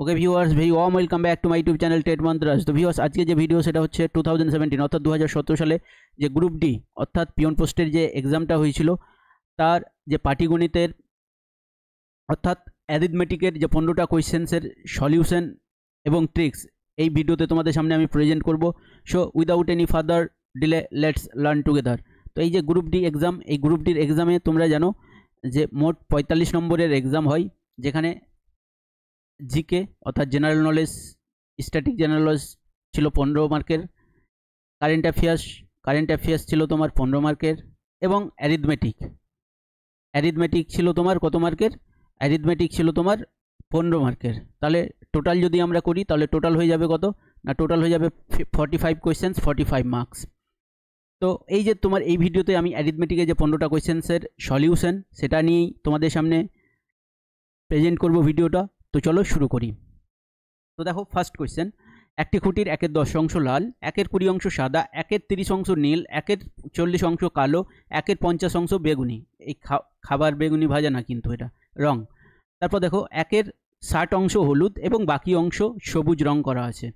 Okay viewers, very warm welcome back to my YouTube channel TET মন্ত্রাস। তো viewers, আজকে যে video সেটা হচ্ছে 2017 অর্থাৎ 2017 সালে যে গ্রুপ ডি অর্থাৎ পিয়ন পোস্টের যে এক্সামটা হয়েছিল তার যে পাটিগণিতের অর্থাৎ অ্যারিথমেটিকের যে 15টা কোয়েশ্চেন্সের সলিউশন এবং ট্রিক্স এই ভিডিওতে তোমাদের সামনে আমি প্রেজেন্ট করব। So without any further delay let's learn together. তো এই যে গ্রুপ ডি এক্সাম, এই গ্রুপ ডির এক্সামে তোমরা জানো যে মোট 45 নম্বরের এক্সাম হয়, যেখানে জিকে অর্থাৎ general knowledge, static general knowledge ছিল 15 মার্কের, কারেন্ট অ্যাফেয়ার্স ছিল তোমার 15 মার্কের, এবং অ্যারিথমেটিক ছিল তোমার কত মার্কের? অ্যারিথমেটিক ছিল তোমার 15 মার্কের। তাহলে টোটাল যদি আমরা করি তাহলে টোটাল হয়ে যাবে কত না, টোটাল হয়ে যাবে 45 কোয়েশ্চেন্স, 45 মার্কস। তো এই যে তোমার এই ভিডিওতে আমি অ্যারিথমেটিকের যে 15টা কোয়েশ্চেন্সের সলিউশন সেটা নিয়েই তোমাদের সামনে প্রেজেন্ট করব ভিডিওটা। তো চলো শুরু করি। তো দেখো, ফার্স্ট কোয়েশ্চেন, একটি খুঁটির 1/10 অংশ লাল, 1/20 অংশ সাদা, 1/30 অংশ নীল, 1/40 অংশ কালো, 1/50 অংশ বেগুনি। এই খাবার বেগুনি ভাজা না, কিন্তু এটা রং। তারপর দেখো 1/60 অংশ হলুদ এবং বাকি অংশ সবুজ রং করা আছে।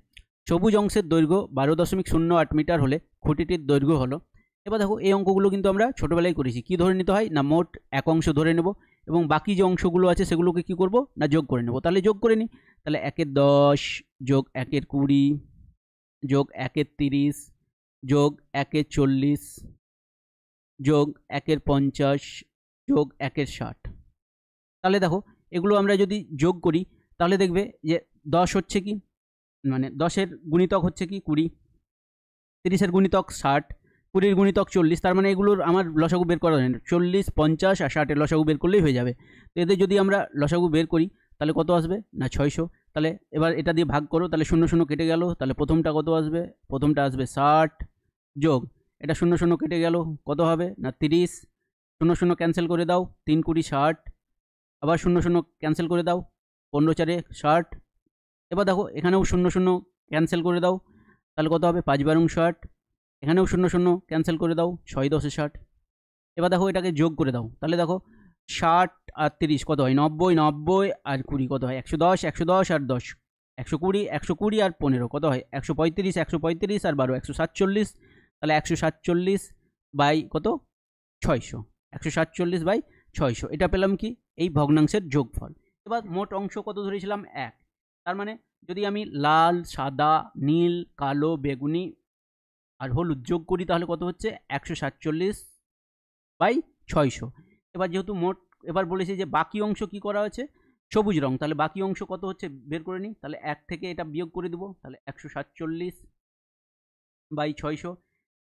সবুজ অংশের দৈর্ঘ্য 12.08 মিটার হলে খুঁটিটির দৈর্ঘ্য হলো। এবার দেখো এই অঙ্কগুলো কিন্তু আমরা ছোটোবেলায় করেছি। কি ধরে নিতে হয় না, মোট এক অংশ ধরে নেব এবং বাকি যে অংশগুলো আছে সেগুলোকে কি করব না, যোগ করে নেব। তাহলে যোগ করে নিই। তাহলে 1/10 যোগ 1/20 যোগ 1/30 যোগ 1/40 যোগ 1/50 যোগ 1/60। তাহলে দেখো এগুলো আমরা যদি যোগ করি তাহলে দেখবে যে 10 হচ্ছে কি, মানে 10-এর গুণিতক হচ্ছে কি 20, 30-এর গুণিতক 60, 20-এর গুণিতক 40। তার মানে এগুলোর আমার লসাগু বের করা যায় না। 40, 50 আর 60-এর লসাগু বের করলেই হয়ে যাবে। তো এদের যদি আমরা লসাগু বের করি তাহলে কত আসবে না 600। তাহলে এবার এটা দিয়ে ভাগ করো, তাহলে 0 0 কেটে গেল। তাহলে প্রথমটা কত আসবে? প্রথমটা আসবে 60 যোগ এটা 0 0 কেটে গেল, কত হবে না 30। 0 0 ক্যান্সেল করে দাও, 3 20 60, আবার 0 0 ক্যান্সেল করে দাও, 15 4 60। এবার দেখো এখানেও 0 0 ক্যান্সেল করে দাও, তাহলে কত হবে 5 12 60। এখানেও 0 0 ক্যান্সেল করে দাও, 6 10 60। এবার দেখো এটাকে যোগ করে দাও, তাহলে দেখো 60 আর 30 কত হয় 90, 90 আর 20 কত হয় 110, 110 আর 10 120, 120 আর 15 কত হয় 135, 135 আর 12 147। তাহলে 147 বাই কত 600, 147 বাই 600। এটা পেলাম কি এই ভগ্নাংশের যোগফল। এবার মোট অংশ কত ধরেছিলাম 1। তার মানে যদি আমি লাল, সাদা, নীল, কালো, বেগুনি আর হলুদ যোগ করি তাহলে কত হচ্ছে 147 বাই 600। এবার যেহেতু মোট, এবার বলেছি যে বাকি অংশ কি করা হয়েছে সবুজ রং, তাহলে বাকি অংশ কত হচ্ছে বের করে নিই। তাহলে 1 থেকে এটা বিয়োগ করে দেবো, তাহলে 147 বাই 600।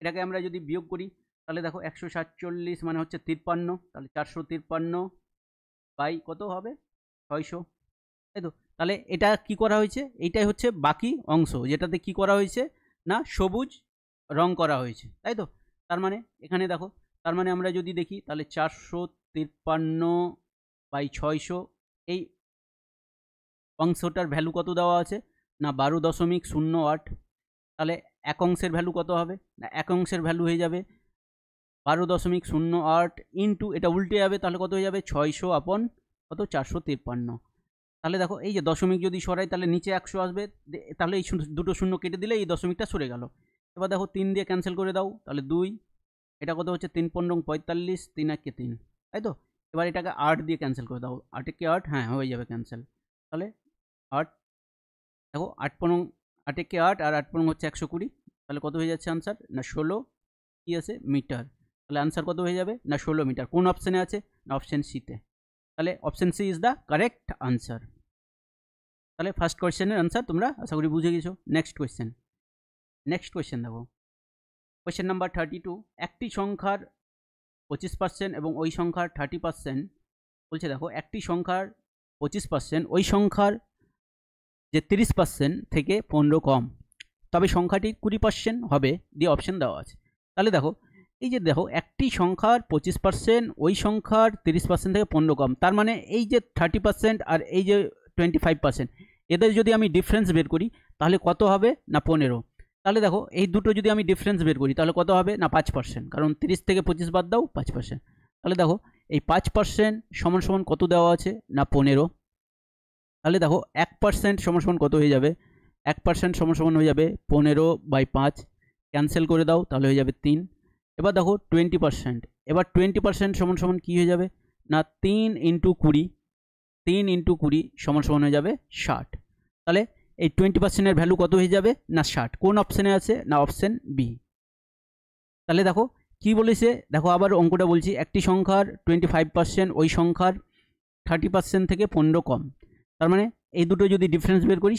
এটাকে আমরা যদি বিয়োগ করি তাহলে দেখো 147 মানে হচ্ছে 53, তাহলে 453 বাই কত হবে 600, তাই তো। তাহলে এটা কি করা হয়েছে, এইটাই হচ্ছে বাকি অংশ, যেটাতে কি করা হয়েছে না সবুজ রং করা হয়েছে, তাই তো। তার মানে এখানে দেখো, তার মানে আমরা যদি দেখি তাহলে 453 বাই 600, এই অংশটার ভ্যালু কত দেওয়া আছে না 12.08। তাহলে এক অংশের ভ্যালু কত হবে না, এক অংশের ভ্যালু হয়ে যাবে 12.08 ইন্টু এটা উল্টে যাবে, তাহলে কত হয়ে যাবে 600 আপন কত 453। তাহলে দেখো এই যে দশমিক যদি সরাই তাহলে নিচে 100 আসবে, তাহলে এই দুটো শূন্য কেটে দিলে এই দশমিকটা সরে গেল। এবার দেখো 3 দিয়ে ক্যান্সেল করে দাও, তাহলে 2, এটা কত হচ্ছে 3 15 45, 3 1 3, তাই তো। এবার এটাকে 8 দিয়ে ক্যান্সেল করে দাও, 8 1 8, হ্যাঁ হয়ে যাবে ক্যান্সেল। তাহলে 8, দেখো 8 15 8 1 8 আর 8 15 হচ্ছে 120, তাহলে কত হয়ে যাচ্ছে আনসার না 16 কি আছে মিটার। তাহলে আনসার কত হয়ে যাবে না 16 মিটার। কোন অপশানে আছে না অপশান সিতে। তাহলে option C is the correct answer. তাহলে ফার্স্ট কোয়েশ্চেনের আনসার তোমরা আশা করি বুঝে গেছো। নেক্সট কোয়েশ্চেন দেখো, কোয়েশ্চেন নাম্বার 32, একটি সংখ্যার 25% এবং ওই সংখ্যার 30% বলছে। দেখো একটি সংখ্যার 25% ওই সংখ্যার যে 30% থেকে 15 কম, তবে সংখ্যাটি 20% হবে দিয়ে অপশন দেওয়া আছে। তাহলে দেখো এই যে দেখো একটি সংখ্যার 25% ওই সংখ্যার 30% থেকে 15 কম, তার মানে এই যে 30% আর এই যে 25%, এদের যদি আমি ডিফারেন্স বের করি তাহলে কত হবে না 15। তাহলে দেখো এই দুটো যদি আমি ডিফারেন্স বের করি তাহলে কত হবে না 5%, কারণ 30 থেকে 25 বাদ দাও 5%। তাহলে দেখো এই 5% সমান সমান কত দেওয়া আছে না 15। তাহলে দেখো 1% সমান কত হয়ে যাবে, 1% সমান হয়ে যাবে 15/5, ক্যান্সেল করে দাও তাহলে হয়ে যাবে 3। এবার দেখো 20%, এবার 20% সমান কী হয়ে যাবে না 3 × 20, 3 × 20 সমান হয়ে যাবে 60। তাহলে এই 20%-এর ভ্যালু কত হয়ে যাবে না 60। কোন অপশানে আছে না অপশান বি। তাহলে দেখো কি বলেছে, দেখো আবার অঙ্কটা বলছি, একটি সংখ্যার 25% ওই সংখ্যার 30% থেকে 15 কম। তার মানে এই দুটো যদি ডিফারেন্স বের করি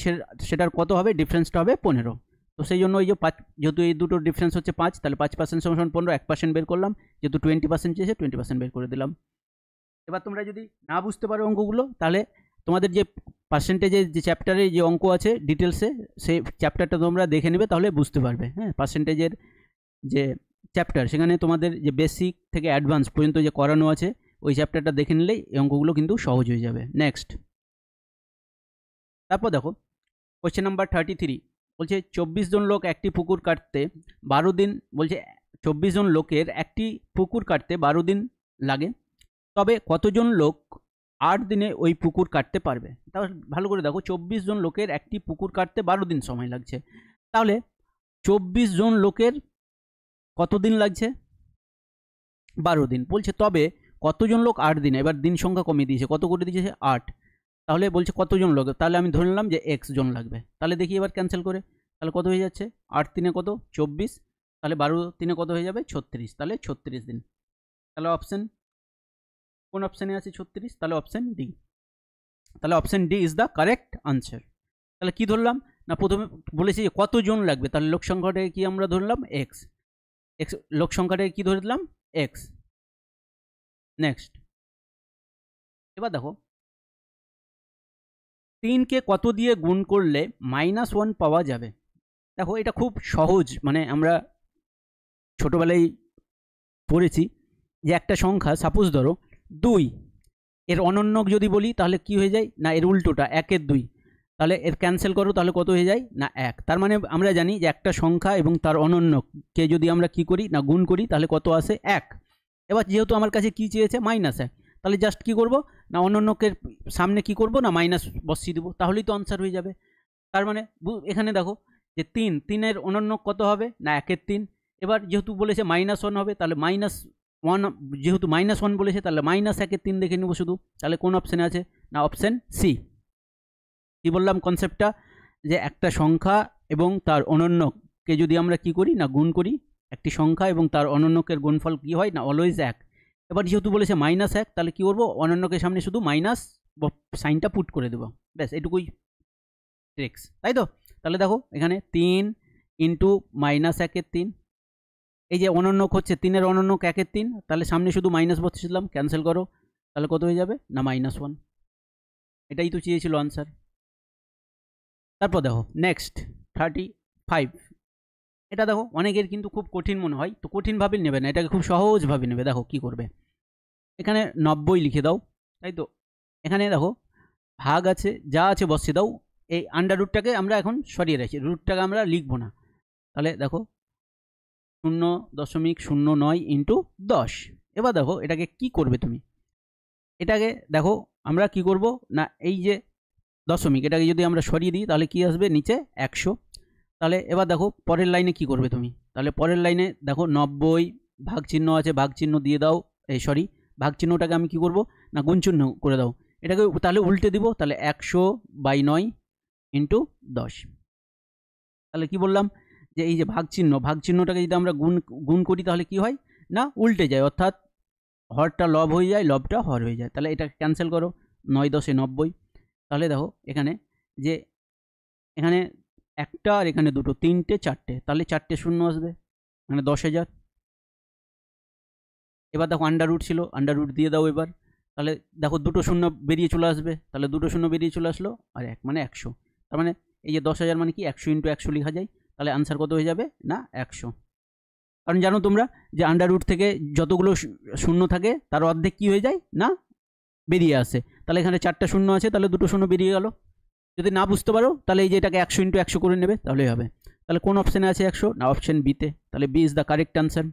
সেটার কত হবে, ডিফারেন্সটা হবে 15। তো সেই জন্য ওই যে 5, যেহেতু এই দুটোর ডিফারেন্স হচ্ছে 5, তাহলে 5% সমান 15, 1% বের করলাম, যেহেতু 20% চেয়েছে 20% বের করে দিলাম। এবার তোমরা যদি না বুঝতে পারো অঙ্কগুলো, তাহলে তোমাদের যে পার্সেন্টেজের যে চ্যাপ্টারে যে অঙ্ক আছে ডিটেলসে, সেই চ্যাপ্টারটা তোমরা দেখে নেবে, তাহলে বুঝতে পারবে। হ্যাঁ, পার্সেন্টেজের যে চ্যাপ্টার, সেখানে তোমাদের যে বেসিক থেকে অ্যাডভান্স পর্যন্ত যে করানো আছে, ওই চ্যাপ্টারটা দেখে নিলেই এই অঙ্কগুলো কিন্তু সহজ হয়ে যাবে। নেক্সট, তারপর দেখো কোয়েশ্চেন নাম্বার 33 বলছে 24 জন লোক একটি পুকুর কাটতে 12 দিন, বলছে 24 জন লোকের একটি পুকুর কাটতে 12 দিন লাগে, তবে কতজন লোক 8 দিনে ওই পুকুর কাটতে পারবে। তাহলে ভালো করে দেখো, 24 জন লোকের একটি পুকুর কাটতে 12 দিন সময় লাগছে, তাহলে 24 জন লোকের কত দিন লাগছে 12 দিন। বলছে তবে কতজন লোক 8 দিনে, এবার দিন সংখ্যা কমিয়ে দিয়েছে, কত করে দিয়েছে 8, তাহলে বলছে কতজন লোক, তাহলে আমি ধরে নিলাম যে x জন লাগবে। তাহলে দেখি এবার ক্যান্সেল করে, তাহলে কত হয়ে যাচ্ছে 8 3 কত 24, তাহলে 12 3 কত হয়ে যাবে 36, তাহলে 36 দিন। তাহলে অপশান কোন অপশানে আছে 36, তাহলে অপশান ডি। তাহলে option D is the correct answer. তাহলে কি ধরলাম না, প্রথমে বলেছি যে কতজন লাগবে, তাহলে লোক সংখ্যাটাকে কি আমরা ধরলাম x, লোক সংখ্যাটাকে কি ধরে দিলাম x। নেক্সট, এবার দেখো 3কে কত দিয়ে গুণ করলে -1 পাওয়া যাবে। দেখো এটা খুব সহজ, মানে আমরা ছোটোবেলায় পড়েছি যে একটা সংখ্যা, সাপোজ ধরো 2, এর অনন্যক যদি বলি তাহলে কি হয়ে যায় না এর উল্টোটা 1-এর 2, তাহলে এর ক্যান্সেল করো তাহলে কত হয়ে যায় না 1। তার মানে আমরা জানি যে একটা সংখ্যা এবং তার অনন্যকে যদি আমরা কি করি না গুণ করি তাহলে কত আসে 1। এবার যেহেতু আমার কাছে কি চেয়েছে -1, তাহলে জাস্ট কি করব না অনন্যকের সামনে কি করব না মাইনাস বসিয়ে দেবো, তাহলেই তো আনসার হয়ে যাবে। তার মানে এখানে দেখো যে 3-এর অনন্যক কত হবে না 1-এর 3। এবার যেহেতু বলেছে -1 হবে, তাহলে -1, যেহেতু -1 বলেছে তাহলে -1-এর 3 দেখে নেবো শুধু। তাহলে কোন অপশানে আছে না অপশান সি। কি বললাম কনসেপ্টটা, যে একটা সংখ্যা এবং তার অনন্যকে যদি আমরা কি করি না গুণ করি, একটি সংখ্যা এবং তার অনন্যকের গুণফল কি হয় না অলওয়েজ 1। এবার যেহেতু বলেছে -1, তাহলে কি করবো অনন্যকের সামনে শুধু মাইনাস সাইনটা পুট করে দেবো, ব্যাস এটুকুই ট্রিক্স, তাই তো। তাহলে দেখো এখানে 3 × -1-এর 3, এই যে অনন্যক হচ্ছে 3-এর অনন্যক 1-এর 3, তাহলে সামনে শুধু মাইনাস বসিয়ে দিলাম, ক্যান্সেল করো তাহলে কত হয়ে যাবে না -1। এটাই তো চেয়েছিল আনসার। তারপর দেখো নেক্সট 35, এটা দেখো অনেকের কিন্তু খুব কঠিন মনে হয়, তো কঠিনভাবে নেবে না, এটাকে খুব সহজভাবে নেবে। দেখো কি করবে, এখানে 90 লিখে দাও, তাই তো। এখানে দেখো ভাগ আছে, যা আছে বসিয়ে দাও, এই আন্ডার রুটটাকে আমরা এখন সরিয়ে রাখছি, রুটটাকে আমরা লিখবো না। তাহলে দেখো 0.09 × 10। এবার দেখো এটাকে কি করবে তুমি, এটাকে দেখো আমরা কি করব না এই যে দশমিক, এটাকে যদি আমরা সরিয়ে দিই তাহলে কি আসবে নিচে 100। তাহলে এবার দেখো পরের লাইনে কি করবে তুমি, তাহলে পরের লাইনে দেখো 90 ভাগ চিহ্ন আছে, ভাগ চিহ্ন দিয়ে দাও, ভাগ চিহ্নটাকে আমি কি করব না গুণ চিহ্ন করে দাও, এটাকে তাহলে উল্টে দিব, তাহলে 100/9 × 10। তাহলে কি বললাম যে এই যে ভাগ চিহ্নটাকে যদি আমরা গুণ করি তাহলে কি হয় না উল্টে যায়, অর্থাৎ হরটা লব হয়ে যায়, লবটা হর হয়ে যায়। তাহলে এটাকে ক্যান্সেল করো, 9×10 = 90। তাহলে দেখো এখানে যে এখানে একটা আর এখানে দুটো, 3টে 4টে, তাহলে 4টে শূন্য আসবে, মানে 10,000। এবার দেখো আন্ডার রুট ছিল, আন্ডার রুট দিয়ে দাও এবার, তাহলে দেখো দুটো শূন্য বেরিয়ে চলে আসবে, তাহলে দুটো শূন্য বেরিয়ে চলে আসলো আর 1 মানে 100। তার মানে এই যে 10,000 মানে কি 100 × 100 লেখা যায়, তাহলে আনসার কত হয়ে যাবে না 100। কারণ জানো তোমরা যে আন্ডার রুট থেকে যতগুলো শূন্য থাকে তার অর্ধেক কি হয়ে যায় না বেরিয়ে আসে, তাহলে এখানে 4টা শূন্য আছে, তাহলে দুটো শূন্য বেরিয়ে গেল। যদি না বুঝতে পারো তাহলে এই যে এটাকে 100 × 100 করে নেবে, তাহলেই হবে। তাহলে কোন অপশানে আছে 100 না অপশান বিতে, তাহলে B is the correct answer.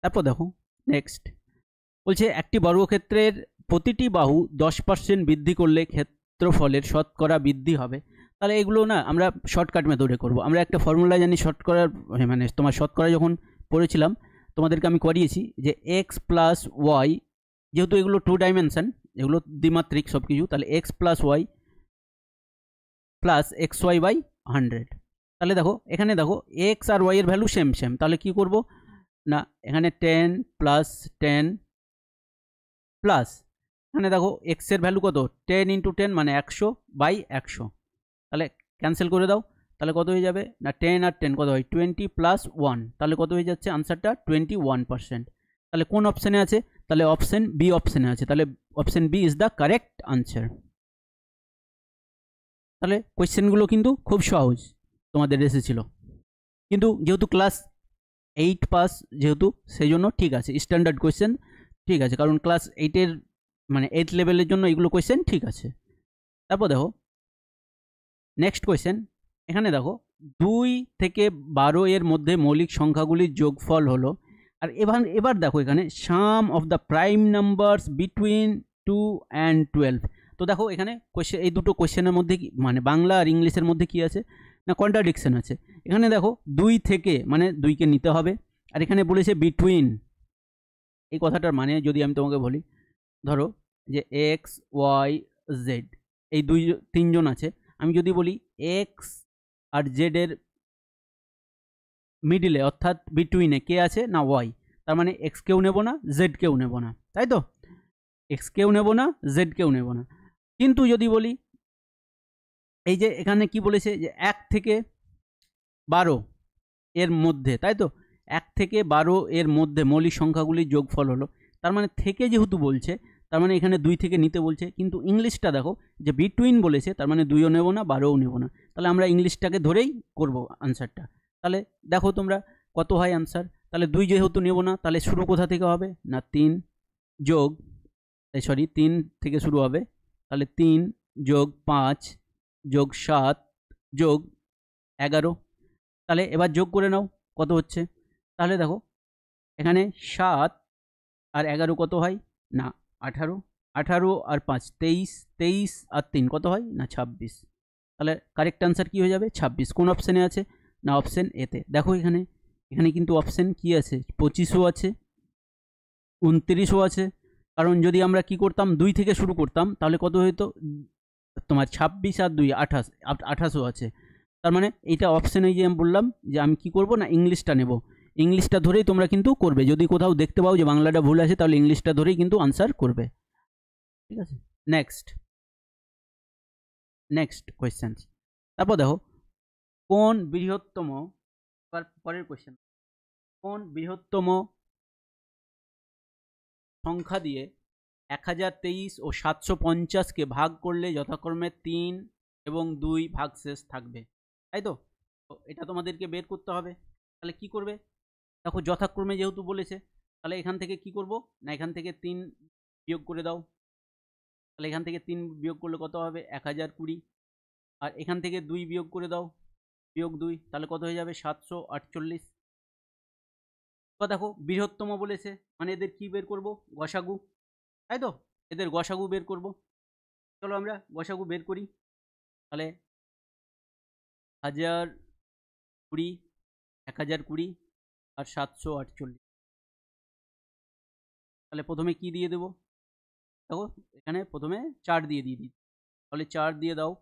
তারপর দেখো নেক্সট বলছে একটি বর্গক্ষেত্রের প্রতিটি বাহু 10% বৃদ্ধি করলে ক্ষেত্রফলের শতকরা বৃদ্ধি হবে। তাহলে এগুলো না আমরা শর্টকাট মেথডে করব। আমরা একটা ফর্মুলা জানি শর্টকরার, মানে তোমার শতকরা যখন পড়েছিলাম তোমাদেরকে আমি করিয়েছি যে এক্স প্লাস ওয়াই, যেহেতু এগুলো 2 ডাইমেনশন, এগুলো দ্বিমাত্রিক সব কিছু, তাহলে X plus Y plus X Y by 100। তাহলে দেখো এখানে দেখো এক্স আর ওয়াই এর ভ্যালু সেম সেম, তাহলে কি করব না এখানে 10 প্লাস 10 প্লাস এখানে দেখো এক্স এর ভ্যালু কত 10 × 10 মানে 100 বাই 100, তাহলে ক্যান্সেল করে দাও। তাহলে কত হয়ে যাবে না 10 আর 10 কত হয় 20 প্লাস 1, তাহলে কত হয়ে যাচ্ছে আনসারটা 21%। তাহলে কোন অপশানে আছে, তাহলে অপশান বি অপশানে আছে, তাহলে option B is the correct answer. তাহলে কোয়েশ্চেনগুলো কিন্তু খুব সহজ তোমাদের এসেছিল, কিন্তু যেহেতু ক্লাস 8 পাস যেহেতু সেই জন্য ঠিক আছে, স্ট্যান্ডার্ড কোয়েশ্চেন ঠিক আছে, কারণ ক্লাস 8-এর মানে 8 লেভেলের জন্য এগুলো কোয়েশ্চেন ঠিক আছে। তারপর দেখো নেক্সট কোয়েশ্চেন, এখানে দেখো 2 থেকে 12 এর মধ্যে মৌলিক সংখ্যাগুলির যোগফল হলো, আর এবার দেখো এখানে sum of the prime numbers between 2 and 12। তো দেখো এখানে কোয়েশ্চেন, এই দুটো কোয়েশ্চেনের মধ্যে কি মানে বাংলা আর ইংলিশের মধ্যে কি আছে না কন্ট্রাডিকশন আছে। এখানে দেখো 2 থেকে মানে 2কে নিতে হবে, আর এখানে বলেছে বিটুইন। এই কথাটার মানে যদি আমি তোমাকে বলি, ধরো যে এক্স ওয়াই জেড এই 3 জন আছে, আমি যদি বলি এক্স আর জেড এর মিডিলে অর্থাৎ বিটুইনে কে আছে না ওয়াই, তার মানে এক্স কেউ নেব না জেড কেউ নেব না, তাই তো এক্স কেউ নেব না জেড কেউ নেব না। কিন্তু যদি বলি এই যে এখানে কি বলেছে যে 1 থেকে 12 এর মধ্যে, তাই তো 1 থেকে 12 এর মধ্যে মৌলিক সংখ্যাগুলির যোগফল হলো, তার মানে থেকে যেহেতু বলছে তার মানে এখানে 2 থেকে নিতে বলছে, কিন্তু ইংলিশটা দেখো যে বিটুইন বলেছে তার মানে 2ও নেব না 12ও নেব না, তাহলে আমরা ইংলিশটাকে ধরেই করব আনসারটা। তাহলে দেখো তোমরা কত হয় আনসার, তাহলে 2 যেহেতু নেব না তাহলে শুরু কোথা থেকে হবে না 3 যোগ 3 থেকে শুরু হবে, তাহলে 3 যোগ 5 যোগ 7 যোগ 11, তাহলে এবার যোগ করে নাও কত হচ্ছে, তাহলে দেখো এখানে 7 আর 11 কত হয় না 18, 18 আর 5 23, 23 আর 3 কত হয় না 26, তাহলে কারেক্ট আনসার কি হয়ে যাবে 26। কোন অপশানে আছে না অপশান এতে। দেখো এখানে এখানে কিন্তু অপশান কি আছে 25ও আছে 29ও আছে, কারণ যদি আমরা কি করতাম 2 থেকে শুরু করতাম তাহলে কত হতো তোমার 26 আর 2 28, 28ও আছে, তার মানে এইটা অপশানে যে আমি বললাম যে আমি কি করব না ইংলিশটা নেব, ইংলিশটা ধরেই তোমরা কিন্তু করবে, যদি কোথাও দেখতে পাও যে বাংলাটা ভুল আছে তাহলে ইংলিশটা ধরেই কিন্তু আনসার করবে, ঠিক আছে। নেক্সট কোয়েশ্চেন, তারপর দেখো কোন বৃহত্তম, পরের কোয়েশ্চেন, কোন বৃহত্তম সংখ্যা দিয়ে 1023 ও 750কে ভাগ করলে যথাক্রমে 3 এবং 2 ভাগশেষ থাকবে, তাই তো এটা তোমাদেরকে বের করতে হবে। তাহলে কি করবে দেখো যথাক্রমে যেহেতু বলেছে তাহলে এখান থেকে কি করব না এখান থেকে 3 বিয়োগ করে দাও, তাহলে এখান থেকে 3 বিয়োগ করলে কত হবে 1020, আর এখান থেকে 2 বিয়োগ করে দাও বিয়োগ 2, তাহলে কত হয়ে যাবে 748। দেখো বৃহত্তম বলেছে মানে এদের কি বের করব গসাগু, তাই তো এদের গসাগু বের করব, চলো আমরা গসাগু বের করি। তাহলে 1020, 1020 আর 748, তাহলে প্রথমে কি দিয়ে দেবো দেখো এখানে প্রথমে 4 দিয়ে দিই, তাহলে 4 দিয়ে দাও,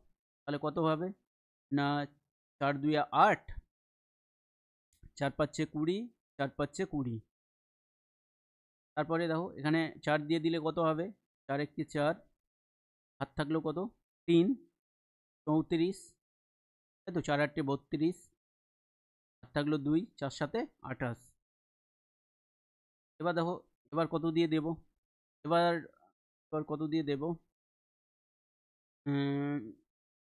তাহলে কত হবে না 4 2 8, 4 5 20, 4 5 20, তারপরে দেখো এখানে 4 দিয়ে দিলে কত হবে 4 1 4, হাত থাকলো কত 3 34, তাই তো 4 8 32, হাত থাকলো 2 4 7 28। এবার দেখো এবার কত দিয়ে দেব, এবার কত দিয়ে দেব,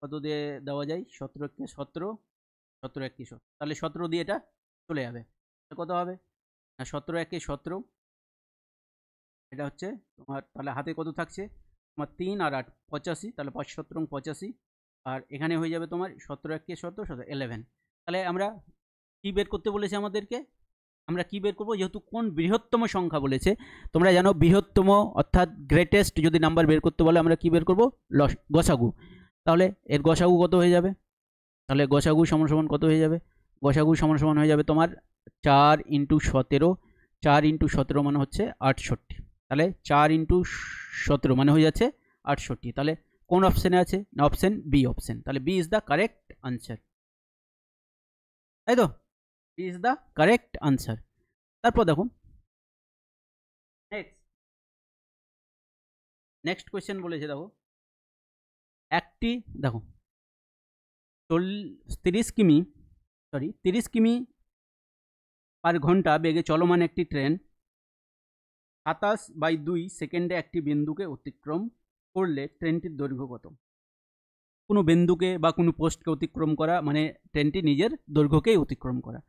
কত দিয়ে দেওয়া যায় 17 কে 17, 17 1 17, তাহলে 17 দিয়ে এটা চলে যাবে, কত হবে না 17 1 17, এটা হচ্ছে তোমার তাহলে হাতে কত থাকছে তোমার 3 আর 8 85, তাহলে 5 17 85, আর এখানে হয়ে যাবে তোমার 17 1 17 11। তাহলে আমরা কি বের করতে বলেছে আমাদেরকে আমরা কি বের করব, যেহেতু কোন বৃহত্তম সংখ্যা বলেছে, তোমরা জানো বৃহত্তম অর্থাৎ গ্রেটেস্ট যদি নাম্বার বের করতে বলে আমরা কি বের করব, গসাগু। তাহলে এর গসাগু কত হয়ে যাবে, তাহলে গসাগু সমান সমান কত হয়ে যাবে, গসাগু সমান সমান হয়ে যাবে তোমার 4 × 17, 4 × 17 মানে হচ্ছে 68, তাহলে 4 × 17 মানে হয়ে যাচ্ছে 68। তাহলে কোন অপশানে আছে, না অপশান বি অপশান, তাহলে B is the correct answer, তাই তো, B is the correct answer. তারপর দেখো নেক্সট কোয়েশ্চেন বলেছে, দেখো একটি, দেখো 30 কিমি পার ঘন্টা বেগে চলমান একটি ট্রেন 27/2 সেকেন্ডে একটি বিন্দুকে অতিক্রম করলে ট্রেনটির দৈর্ঘ্য কত? কোনো বিন্দুকে বা কোনো পোস্টকে অতিক্রম করা মানে ট্রেনটি নিজের দৈর্ঘ্যকেই অতিক্রম করা।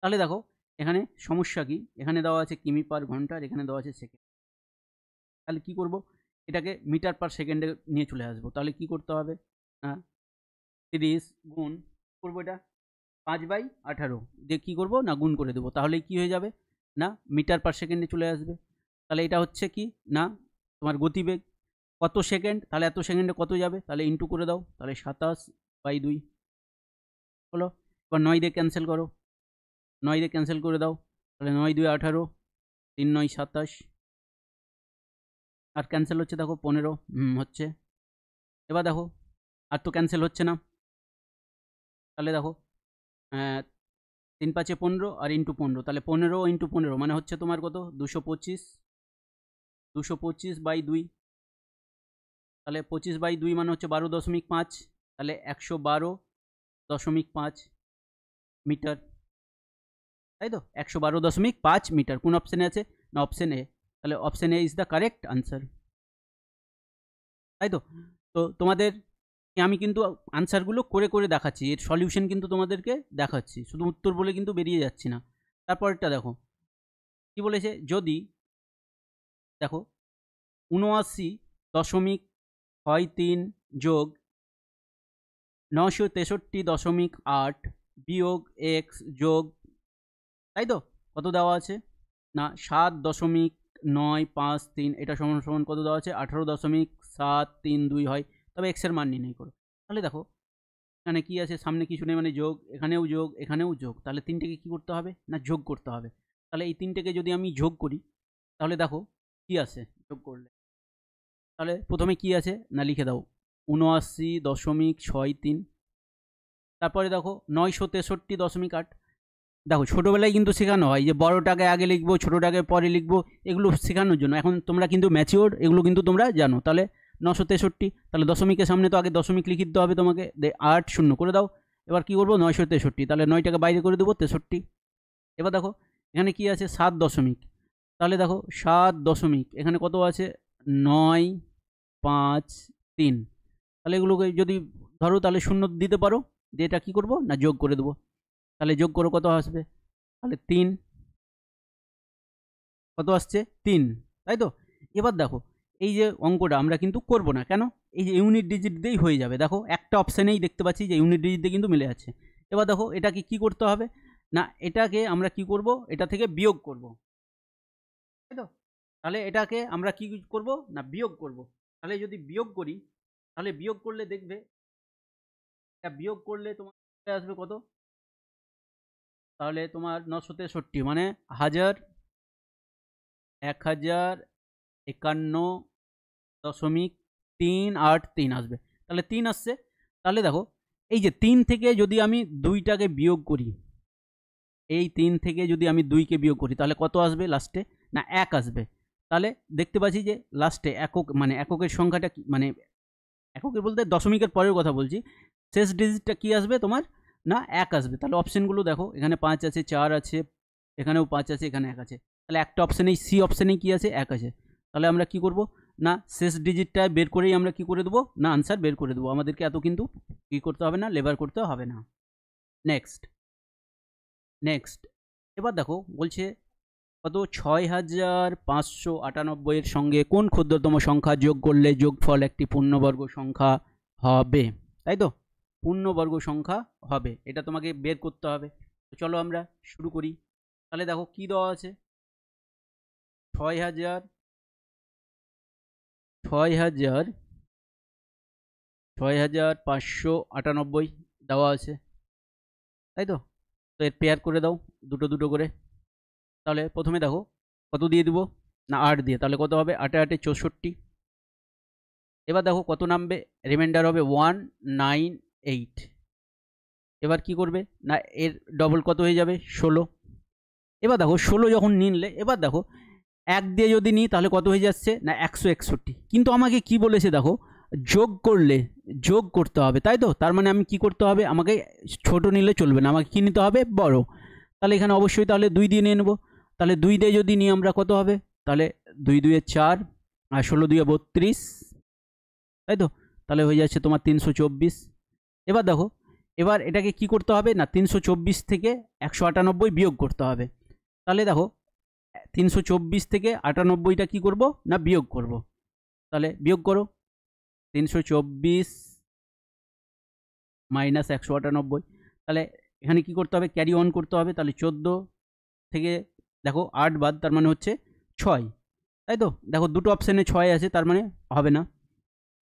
তাহলে দেখো এখানে সমস্যা কি, এখানে দেওয়া আছে কিমি পার ঘন্টা আর এখানে দেওয়া আছে সেকেন্ড। তাহলে কি করব, এটাকে মিটার পার সেকেন্ডে নিয়ে চলে আসবো। তাহলে কি করতে হবে, 30 গুণ করবো এটা 5/18 দিয়ে কী করবো না গুণ করে দেবো, তাহলে কি হয়ে যাবে না মিটার পার সেকেন্ডে চলে আসবে। তাহলে এটা হচ্ছে কি না তোমার গতিবেগ, কত সেকেন্ড, তাহলে এত সেকেন্ডে কত যাবে, তাহলে ইন্টু করে দাও, তাহলে 27/2 হলো। এবার 9 দিয়ে ক্যান্সেল করো, 9 দিয়ে ক্যান্সেল করে দাও, তাহলে 9 2 18, 3 9 27, আর ক্যান্সেল হচ্ছে দেখো 15 হচ্ছে। এবার দেখো আর তো ক্যান্সেল হচ্ছে না, তাহলে দেখো 3 5 15 আর ইন্টু 15, তাহলে 15 × 15 মানে হচ্ছে তোমার কত 225, 225/2, তাহলে 25/2 মানে হচ্ছে 12.5, তাহলে 112.5 মিটার, তাই তো 112.5 মিটার। কোন অপশানে আছে, না অপশান এ, তাহলে option A is the correct answer, তাই তো। তো তোমাদের আমি কিন্তু আনসারগুলো করে করে দেখাচ্ছি, এর সলিউশন কিন্তু তোমাদেরকে দেখাচ্ছি, শুধু উত্তর বলে কিন্তু বেরিয়ে যাচ্ছি না। তারপরটা দেখো কি বলেছে, যদি দেখো 79.63 যোগ 963.8 বিয়োগ x যোগ, তাই তো কত দেওয়া আছে না 7.953, এটা সমান সমান কত দেওয়া আছে 18.732 হয়, তবে x এর মান নির্ণয় করো। তাহলে দেখো এখানে কি আছে, সামনে কিছু নেই মানে যোগ, এখানেও যোগ এখানেও যোগ, তাহলে তিনটেকে কি করতে হবে না যোগ করতে হবে। তাহলে এই তিনটেকে যদি আমি যোগ করি তাহলে দেখো কি আসে যোগ করলে, তাহলে প্রথমে কি আছে না লিখে দাও 79.63, তারপরে দেখো 963.8। দেখো ছোটোবেলায় কিন্তু শেখানো হয় যে বড়টাকে আগে লিখবো ছোটোটাকে পরে লিখবো, এগুলো শেখানোর জন্য। এখন তোমরা কিন্তু ম্যাচিওর, এগুলো কিন্তু তোমরা জানো। তাহলে 963, তাহলে দশমিকের সামনে তো আগে দশমিক লিখে দিতে হবে তোমাকে, 8 0 করে দাও। এবার কি করবো 963, তাহলে 9টাকে বাইরে করে দেবো 63। এবার দেখো এখানে কি আছে 7 দশমিক, তাহলে দেখো 7 দশমিক এখানে কত আছে 9 5 3, তাহলে এগুলোকে যদি ধরো তাহলে 0 দিতে পারো, দিয়ে এটা কী করবো না যোগ করে দেবো। তাহলে যোগ করো কত আসবে, তাহলে 3, কত আসছে 3, তাই তো। এবার দেখো এই যে অঙ্কটা আমরা কিন্তু করব না, কেন, এই যে ইউনিট ডিজিট দিয়েই হয়ে যাবে। দেখো একটা অপশানেই দেখতে পাচ্ছি যে ইউনিট ডিজিট দিয়ে কিন্তু মিলে আছে। এবার দেখো এটাকে কি করতে হবে না এটাকে আমরা কি করব, এটা থেকে বিয়োগ করব, তাই তো। তাহলে এটাকে আমরা কি করব না বিয়োগ করব। তাহলে যদি বিয়োগ করি, তাহলে বিয়োগ করলে দেখবে এটা বিয়োগ করলে তোমার আসবে কত, তাহলে তোমার 963 মানে 1051.383 আসবে, তাহলে 3 আসছে। তাহলে দেখো এই যে 3 থেকে যদি আমি 2টাকে বিয়োগ করি, এই 3 থেকে যদি আমি 2কে বিয়োগ করি তাহলে কত আসবে লাস্টে না 1 আসবে। তাহলে দেখতে পাচ্ছি যে লাস্টে একক মানে এককের সংখ্যাটা মানে এককের বলতে দশমিকের পরের কথা বলছি, শেষ ডিজিটটা কি আসবে তোমার না 1 আসবে। তাহলে অপশানগুলো দেখো এখানে 5 আছে 4 আছে এখানেও 5 আছে এখানে 1 আছে, তাহলে একটা অপশানেই সি অপশানেই কি আছে 1 আছে। তাহলে আমরা কি করব না শেষ ডিজিটটা বের করেই আমরা কি করে দেবো না আনসার বের করে দেবো, আমাদেরকে এত কিন্তু কি করতে হবে না লেবার করতে হবে না। নেক্সট এবার দেখো বলছে কত 6598 এর সঙ্গে কোন ক্ষুদ্রতম সংখ্যা যোগ করলে যোগফল একটি পূর্ণবর্গ সংখ্যা হবে, তাই তো পূর্ণবর্গ সংখ্যা হবে, এটা তোমাকে বের করতে হবে। তো চলো আমরা শুরু করি। তাহলে দেখো কি দেওয়া আছে, 6,598 দেওয়া আছে, তাই তো। তো এর পেয়ার করে দাও দুটো দুটো করে। তাহলে প্রথমে দেখো কত দিয়ে দিব, না 8 দিয়ে, তাহলে কত হবে, 8 8 64। এবার দেখো কত নামবে, রিমাইন্ডার হবে 198। এবার কি করবে, না এর ডবল কত হয়ে যাবে 16। এবার দেখো 16 যখন নিলে, এবার দেখো 1 দিয়ে যদি নিই তাহলে কত হয়ে যাচ্ছে, না 161। কিন্তু আমাকে কি বলেছে দেখো, যোগ করলে যোগ করতে হবে, তাই তো। তার মানে আমি কি করতে হবে, আমাকে ছোট নিলে চলবে না, আমাকে কি নিতে হবে, বড়। তাহলে এখানে অবশ্যই তাহলে 2 দিয়ে নিয়ে নেবো। তাহলে 2 দিয়ে যদি নিই আমরা কত হবে, তাহলে 2 2 4 আর 16 2 32, তাই তো। তাহলে হয়ে যাচ্ছে তোমার 324। এবার দেখো, এবার এটাকে কি করতে হবে, না 324 থেকে 198 বিয়োগ করতে হবে। তাহলে দেখো 324 থেকে 98টা কি করব, না বিয়োগ করব। তাহলে বিয়োগ করো, 324 মাইনাস 198। তাহলে এখানে কি করতে হবে, ক্যারি অন করতে হবে। তাহলে 14 থেকে দেখো 8 বাদ, তার মানে হচ্ছে 6, তাই তো। দেখো দুটো অপশানে 6 আছে, তার মানে হবে না।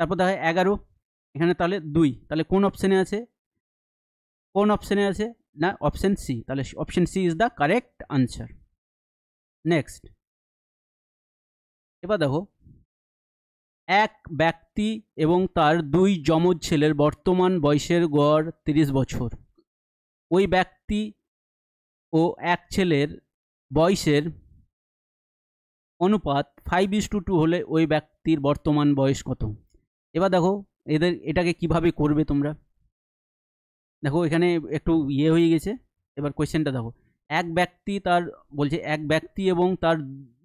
তারপর দেখো 11, এখানে তাহলে 2, তাহলে কোন অপশানে আছে, কোন অপশানে আছে, না অপশান সি। তাহলে option C is the correct answer. Next, এবার দেখো এক ব্যক্তি এবং তার 2 যমজ ছেলের বর্তমান বয়সের গড় 30 বছর। ওই ব্যক্তি ও এক ছেলের বয়সের অনুপাত 5:2 হলে ওই ব্যক্তির বর্তমান বয়স কত। এবার দেখো এটাকে কিভাবে করবে তোমরা, দেখো এখানে একটু ইয়ে হয়ে গেছে। এবার কোয়েশ্চেনটা দেখো, এক ব্যক্তি এবং তার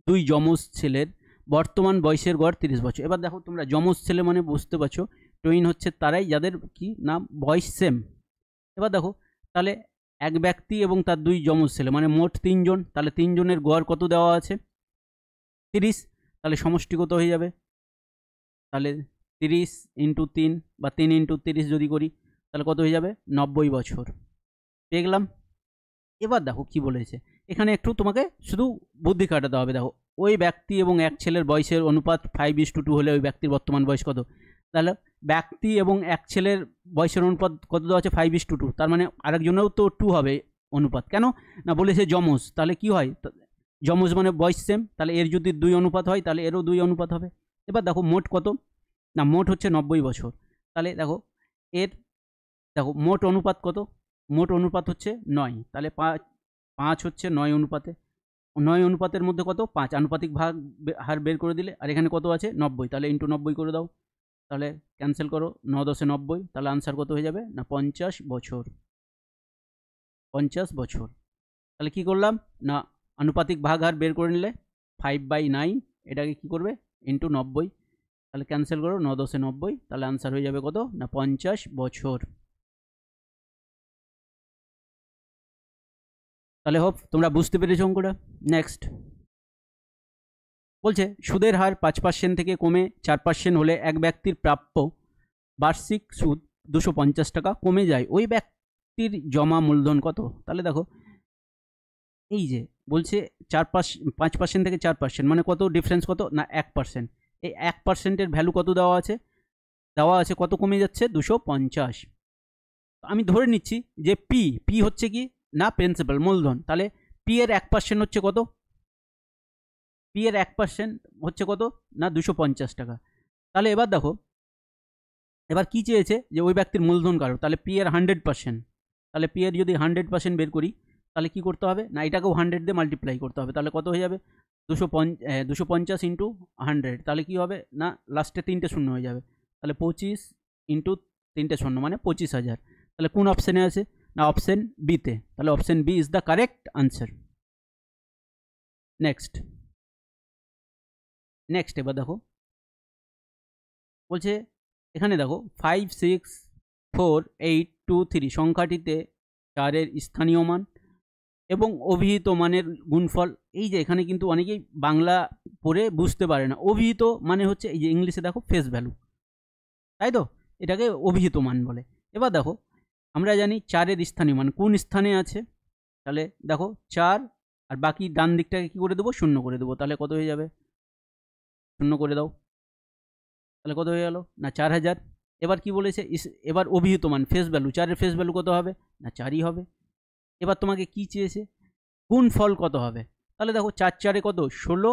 2 যমজ ছেলের বর্তমান বয়সের গড় 30 বছর। এবার দেখো তোমরা যমজ ছেলে মানে বুঝতে পারছো, টুইন হচ্ছে তারাই যাদের কি না বয়স সেম। এবার দেখো তাহলে এক ব্যক্তি এবং তার 2 যমজ ছেলে মানে মোট 3 জন, তাহলে 3 জনের গড় কত দেওয়া আছে, 30। তাহলে সমষ্টি কত হয়ে যাবে, তাহলে 30 ইন্টু 3 বা 3 ইন্টু 30 যদি করি তাহলে কত হয়ে যাবে, 90 বছর পেয়ে গেলাম। এবার দেখো কি বলেছে, এখানে একটু তোমাকে শুধু বুদ্ধি খাটাতে হবে। দেখো ওই ব্যক্তি এবং এক ছেলের বয়সের অনুপাত 5:2 হলে ওই ব্যক্তির বর্তমান বয়স কত। তাহলে ব্যক্তি এবং এক ছেলের বয়সের অনুপাত কত দেওয়া আছে, 5:2। তার মানে আরেকজনেও তো 2 হবে অনুপাত, কেন না বলেছে যমজ। তাহলে কি হয়, যমজ মানে বয়স সেম, তাহলে এর যদি 2 অনুপাত হয় তাহলে এরও 2 অনুপাত হবে। এবার দেখো মোট কত, না মোট হচ্ছে 90 বছর। তাহলে দেখো এর দেখো মোট অনুপাত কত, মোট অনুপাত হচ্ছে 9। তাহলে 5 হচ্ছে 9 অনুপাতে, 9 অনুপাতের মধ্যে কত, 5 আনুপাতিক ভাগ হার বের করে দিলে, আর এখানে কত আছে 90, তাহলে ইন্টু 90 করে দাও। তাহলে ক্যান্সেল করো, 9 10 90, তাহলে আনসার কত হয়ে যাবে, না 50 বছর। 50 বছর। তাহলে কি করলাম, না আনুপাতিক ভাগ হার বের করে নিলে 5/9, এটাকে কি করবে ইন্টু 90, তাহলে ক্যান্সেল করো, 9 10 90, তাহলে আনসার হয়ে যাবে কত, না 50 বছর। তাহলে হোপ তোমরা বুঝতে পেরেছো অঙ্কটা। নেক্সট বলছে সুদের হার 5% থেকে কমে 4% হলে এক ব্যক্তির প্রাপ্য বার্ষিক সুদ 250 টাকা কমে যায়, ওই ব্যক্তির জমা মূলধন কত। তাহলে দেখো এই যে বলছে 5% থেকে 4% মানে কত ডিফারেন্স কত, না 1%। এই 1%-এর ভ্যালু কত দেওয়া আছে, কত কমে যাচ্ছে, 250। আমি ধরে নিচ্ছি যে পি হচ্ছে কি না প্রিন্সিপাল মূলধন, তাহলে পি এর 1% হচ্ছে কত, পি এর 1% হচ্ছে কত, না 250 টাকা। তাহলে এবার দেখো এবার কি চেয়েছে, যে ওই ব্যক্তির মূলধন কারো, তাহলে পি এর 100%, তাহলে পি এর যদি 100% বের করি তাহলে কি করতে হবে, না এটাকেও 100 দিয়ে মাল্টিপ্লাই করতে হবে। তাহলে কত হয়ে যাবে, 250 ইন্টু 100, তাহলে কি হবে, না লাস্টে 3টে শূন্য হয়ে যাবে। তাহলে 25 ইন্টু 3টে শূন্য মানে 25,000। তাহলে কোন অপশানে আছে, না অপশান বিতে। তাহলে option B is the correct answer. Next এবার দেখো বলছে এখানে দেখো 5 6 4 8 2 3 সংখ্যাটিতে 4-এর স্থানীয় মান এবং অভিহিত মানের গুণফল। এই যে এখানে কিন্তু অনেকেই বাংলা পড়ে বুঝতে পারে না, অভিহিত মানে হচ্ছে এই যে ইংলিশে দেখো ফেস ভ্যালু, তাই তো, এটাকে অভিহিত মান বলে। এবার দেখো আমরা জানি 4-এর স্থানীয় মান কোন স্থানে আছে, তাহলে দেখো 4 আর বাকি ডান দিকটাকে কী করে দেবো, শূন্য করে দেবো। তাহলে কত হয়ে যাবে, শূন্য করে দাও, তাহলে কত হয়ে গেল না 4000। এবার কি বলেছে, এবার অভিহিত মান ফেস ভ্যালু, 4-এর ফেস ভ্যালু কত হবে না 4ই হবে। এবার তোমাকে কি চেয়েছে, গুণ ফল কত হবে। তাহলে দেখো 4-4-এ কত 16,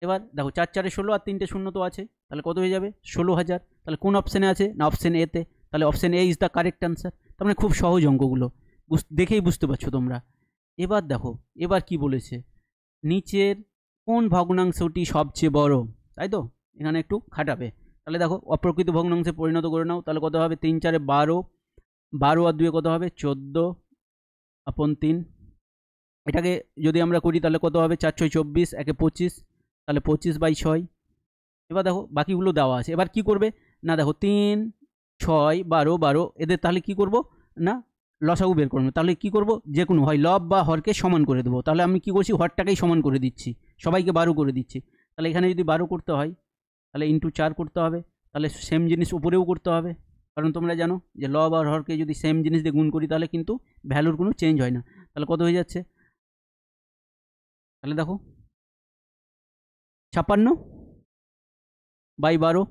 এবার দেখো 4-4-এ 16 আর 3টে শূন্য তো আছে, তাহলে কত হয়ে যাবে 16000। তাহলে কোন অপশানে আছে না অপশান এতে, তাহলে option A is the correct answer. তার মানে খুব সহজ অঙ্কগুলো, দেখেই বুঝতে পারছো তোমরা। এবার দেখো এবার কি বলেছে, নিচের কোন ভগ্নাংশটি সবচেয়ে বড়, তাই তো এখানে একটু খাটাবে। তাহলে দেখো অপ্রকৃত ভগ্নাংশে পরিণত করে নাও, তাহলে কত হবে 3-4-এ 12, 12 আর 2-এ কত হবে 14/3। এটাকে যদি আমরা করি তাহলে কত হবে 4-6 24, 1-এ 25, তাহলে 25/6। এবার দেখো বাকিগুলো দেওয়া আছে, এবার কি করবে না দেখো 3, 6, 12, 12 এদের তাহলে কি করব না লসাগু বের করবো। তাহলে কি করব, যে কোনো হয় লব বা হরকে সমান করে দেবো। তাহলে আমি কি করছি, হরটাকেই সমান করে দিচ্ছি, সবাইকে 12 করে দিচ্ছি। তাহলে এখানে যদি 12 করতে হয় তাহলে ইন্টু 4 করতে হবে, তাহলে সেম জিনিস উপরেও করতে হবে, কারণ তোমরা জানো যে লব আর হরকে যদি সেম জিনিস দিয়ে গুণ করি তাহলে কিন্তু ভ্যালুর কোনো চেঞ্জ হয় না। তাহলে কত হয়ে যাচ্ছে, তাহলে দেখো 56/12,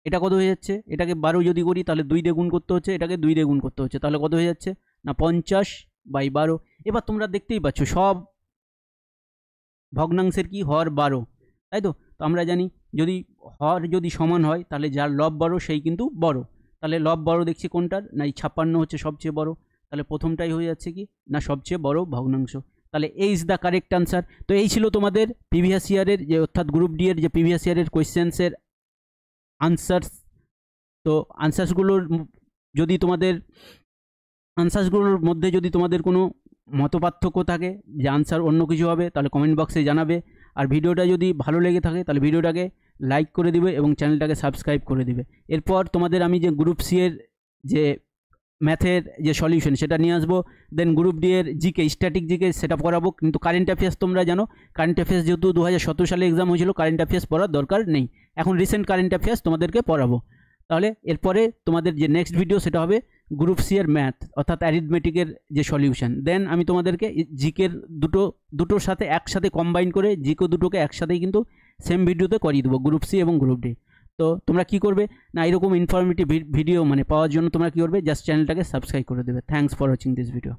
এটা কত হয়ে যাচ্ছে, এটাকে 12 যদি করি তাহলে 2 দিয়ে গুণ করতে হচ্ছে, এটাকে 2 দিয়ে গুণ করতে হচ্ছে, তাহলে কত হয়ে যাচ্ছে না 50/12। এবার তোমরা দেখতেই পাচ্ছ সব ভগ্নাংশের কি হর 12, তাই তো। তো আমরা জানি যদি হর যদি সমান হয় তাহলে যার লব বড় সেই কিন্তু বড়। তাহলে লব বড় দেখছি কোনটার না এই 56 হচ্ছে সবচেয়ে বড়, তাহলে প্রথমটাই হয়ে যাচ্ছে কি না সবচেয়ে বড় ভগ্নাংশ। তাহলে এই ইজ দ্য কারেক্ট আনসার। তো এই ছিল তোমাদের প্রিভিয়াস ইয়ারের যে অর্থাৎ গ্রুপ ডি এর যে প্রিভিয়াস ইয়ারের কোয়েশ্চেন্সের আনসার্স। তো আনসার্সগুলোর যদি তোমাদের আনসার্সগুলোর মধ্যে যদি তোমাদের কোনো মতপার্থক্য থাকে যে আনসার অন্য কিছু হবে তাহলে কমেন্ট বক্সে জানাবে। আর ভিডিওটা যদি ভালো লেগে থাকে তাহলে ভিডিওটাকে লাইক করে দিবে এবং চ্যানেলটাকে সাবস্ক্রাইব করে দিবে। এরপর তোমাদের আমি যে গ্রুপ সি এর যে ম্যাথের যে সলিউশন সেটা নিয়ে আসবো, দেন গ্রুপ ডি এর জিকে স্ট্যাটিক জিকে সেটা পড়াবো। কিন্তু কারেন্ট অ্যাফেয়ার্স তোমরা জানো, কারেন্ট অ্যাফেয়ার্স যেহেতু 2017 সালে এক্সাম হয়েছিল, কারেন্ট অ্যাফেয়ার্স পড়ার দরকার নেই, এখন রিসেন্ট কারেন্ট অ্যাফেয়ার্স তোমাদেরকে পড়াবো। তাহলে এরপরে তোমাদের যে নেক্সট ভিডিও সেটা হবে গ্রুপ সি এর ম্যাথ অর্থাৎ অ্যারিথমেটিকের যে সলিউশন। দেন আমি তোমাদেরকে জিকের দুটোর সাথে একসাথে কম্বাইন করে জিকে দুটোকে একসাথেই কিন্তু সেম ভিডিওতে করিয়ে দেবো, গ্রুপ সি এবং গ্রুপ ডি। তো তোমরা কি করবে না এরকম ইনফরমেটিভ ভিডিও মানে পাওয়ার জন্য তোমরা কি করবে, জাস্ট চ্যানেলটাকে সাবস্ক্রাইব করে দেবে। Thanks for watching this video.